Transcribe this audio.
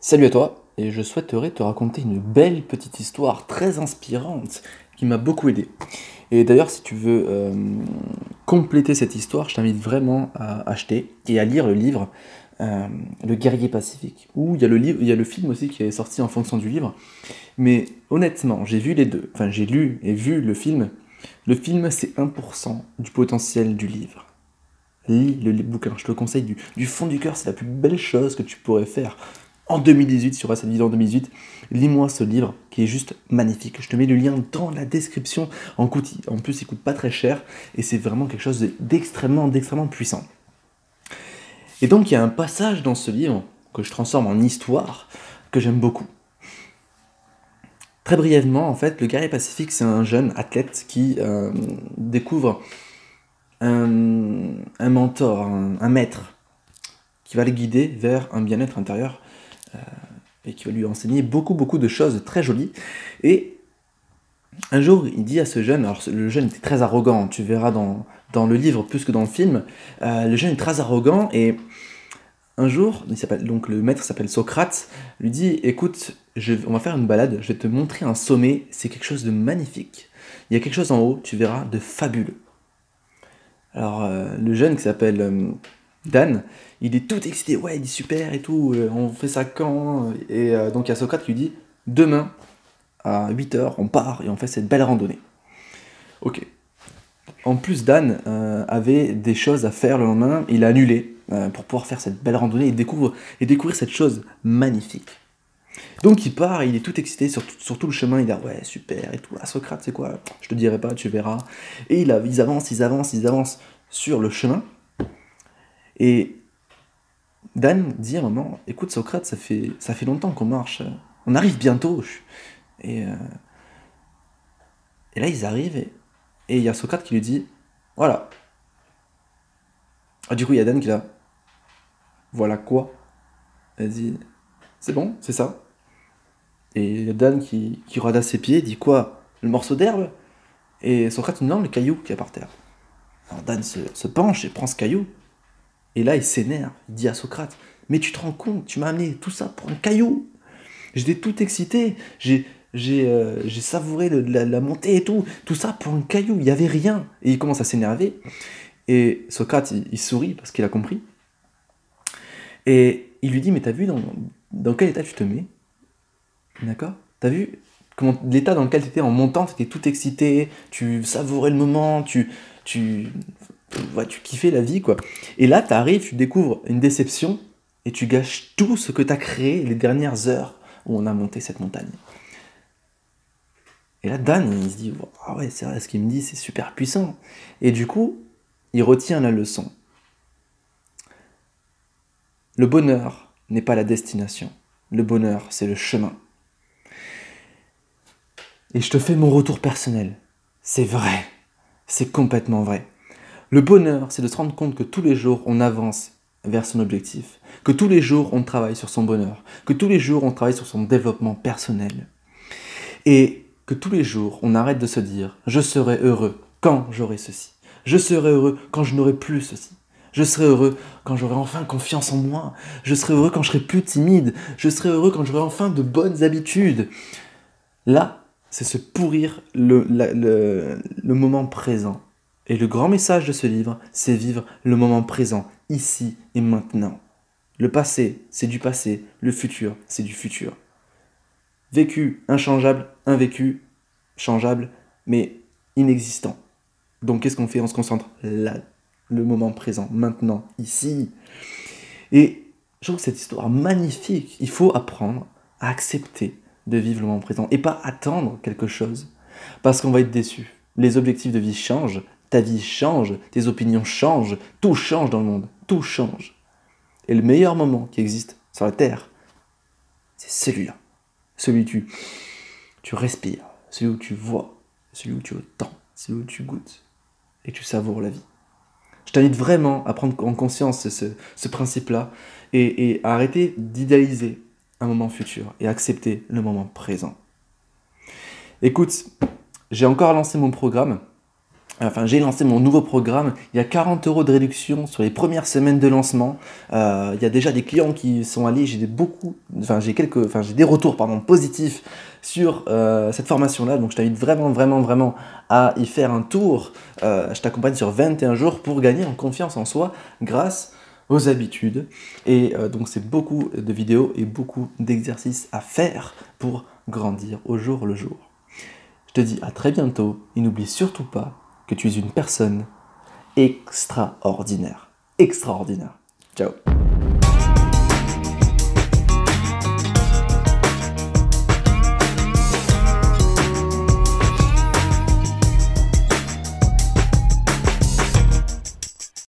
Salut à toi, et je souhaiterais te raconter une belle petite histoire très inspirante qui m'a beaucoup aidé. Et d'ailleurs, si tu veux compléter cette histoire, je t'invite vraiment à acheter et à lire le livre Le Guerrier Pacifique. Ou il y a le film aussi qui est sorti en fonction du livre. Mais honnêtement, j'ai vu les deux. Enfin, j'ai lu et vu le film. Le film, c'est 1% du potentiel du livre. Lis le bouquin, je te le conseille du fond du cœur, c'est la plus belle chose que tu pourrais faire. En 2018, sur cette vidéo en 2018, lis-moi ce livre qui est juste magnifique. Je te mets le lien dans la description. En plus, il coûte pas très cher et c'est vraiment quelque chose d'extrêmement puissant. Et donc, il y a un passage dans ce livre que je transforme en histoire que j'aime beaucoup. Très brièvement, en fait, le guerrier pacifique, c'est un jeune athlète qui découvre un mentor, un maître, qui va le guider vers un bien-être intérieur et qui va lui enseigner beaucoup de choses très jolies. Et un jour, il dit à ce jeune, alors le jeune était très arrogant, tu verras dans le livre plus que dans le film, le jeune est très arrogant et un jour, donc le maître s'appelle Socrate, lui dit, écoute, on va faire une balade, je vais te montrer un sommet, c'est quelque chose de magnifique. Il y a quelque chose en haut, tu verras, de fabuleux. Alors le jeune qui s'appelle Dan, il est tout excité, ouais, il dit super et tout, on fait ça quand? Et donc il y a Socrate qui lui dit, demain, à 8 h, on part et on fait cette belle randonnée. Ok. En plus, Dan avait des choses à faire le lendemain, il a annulé pour pouvoir faire cette belle randonnée et découvrir cette chose magnifique. Donc il part, il est tout excité sur tout le chemin, il dit ouais super et tout. Ah Socrate c'est quoi? Je te dirai pas, tu verras. Et ils avancent sur le chemin. Et Dan dit à un moment, écoute Socrate, ça fait longtemps qu'on marche, on arrive bientôt. Et, euh, et là ils arrivent et il y a Socrate qui lui dit, voilà. Ah, du coup il y a Dan qui l'a, voilà quoi? Elle dit, c'est bon, c'est ça. Et il y a Dan qui radasse ses pieds, dit quoi? Le morceau d'herbe? Et Socrate dit non, le caillou qui est par terre. Alors Dan se penche et prend ce caillou. Et là il s'énerve, il dit à Socrate, mais tu te rends compte, tu m'as amené tout ça pour un caillou? J'étais tout excité, j'ai savouré la montée et tout ça pour un caillou, il n'y avait rien. Et il commence à s'énerver. Et Socrate, il sourit parce qu'il a compris. Et il lui dit, mais t'as vu dans quel état tu te mets? D'accord? T'as vu l'état dans lequel tu étais en montant, tu étais tout excité, tu savourais le moment, tu, ouais, tu kiffais la vie, quoi. Et là, tu arrives, tu découvres une déception et tu gâches tout ce que tu as créé les dernières heures où on a monté cette montagne. Et là, Dan, il se dit, ah ouais, c'est vrai, ce qu'il me dit, c'est super puissant. Et du coup, il retient la leçon. Le bonheur n'est pas la destination. Le bonheur, c'est le chemin. Et je te fais mon retour personnel. C'est vrai. C'est complètement vrai. Le bonheur, c'est de se rendre compte que tous les jours, on avance vers son objectif. Que tous les jours, on travaille sur son bonheur. Que tous les jours, on travaille sur son développement personnel. Et que tous les jours, on arrête de se dire « Je serai heureux quand j'aurai ceci. Je serai heureux quand je n'aurai plus ceci. Je serai heureux quand j'aurai enfin confiance en moi. Je serai heureux quand je serai plus timide. Je serai heureux quand j'aurai enfin de bonnes habitudes. » Là, c'est se pourrir le moment présent. Et le grand message de ce livre, c'est vivre le moment présent, ici et maintenant. Le passé, c'est du passé. Le futur, c'est du futur. Vécu, inchangeable, invécu, changeable, mais inexistant. Donc qu'est-ce qu'on fait? On se concentre là, le moment présent, maintenant, ici. Et je trouve cette histoire magnifique. Il faut apprendre à accepter de vivre le moment présent et pas attendre quelque chose parce qu'on va être déçu. Les objectifs de vie changent, ta vie change, tes opinions changent, tout change dans le monde, tout change. Et le meilleur moment qui existe sur la Terre, c'est celui-là. Celui où tu respires, celui où tu vois, celui où tu entends, celui où tu goûtes et tu savoures la vie. Je t'invite vraiment à prendre en conscience ce principe-là et à arrêter d'idéaliser un moment futur et accepter le moment présent. Écoute, j'ai encore lancé mon programme Enfin, j'ai lancé mon nouveau programme. Il y a 40 € de réduction sur les premières semaines de lancement. Il y a déjà des clients qui sont allés. J'ai des retours positifs sur cette formation-là. Donc, je t'invite vraiment à y faire un tour. Je t'accompagne sur 21 jours pour gagner en confiance en soi grâce aux habitudes. Et donc, c'est beaucoup de vidéos et beaucoup d'exercices à faire pour grandir au jour le jour. Je te dis à très bientôt et n'oublie surtout pas que tu es une personne extraordinaire. Extraordinaire. Ciao.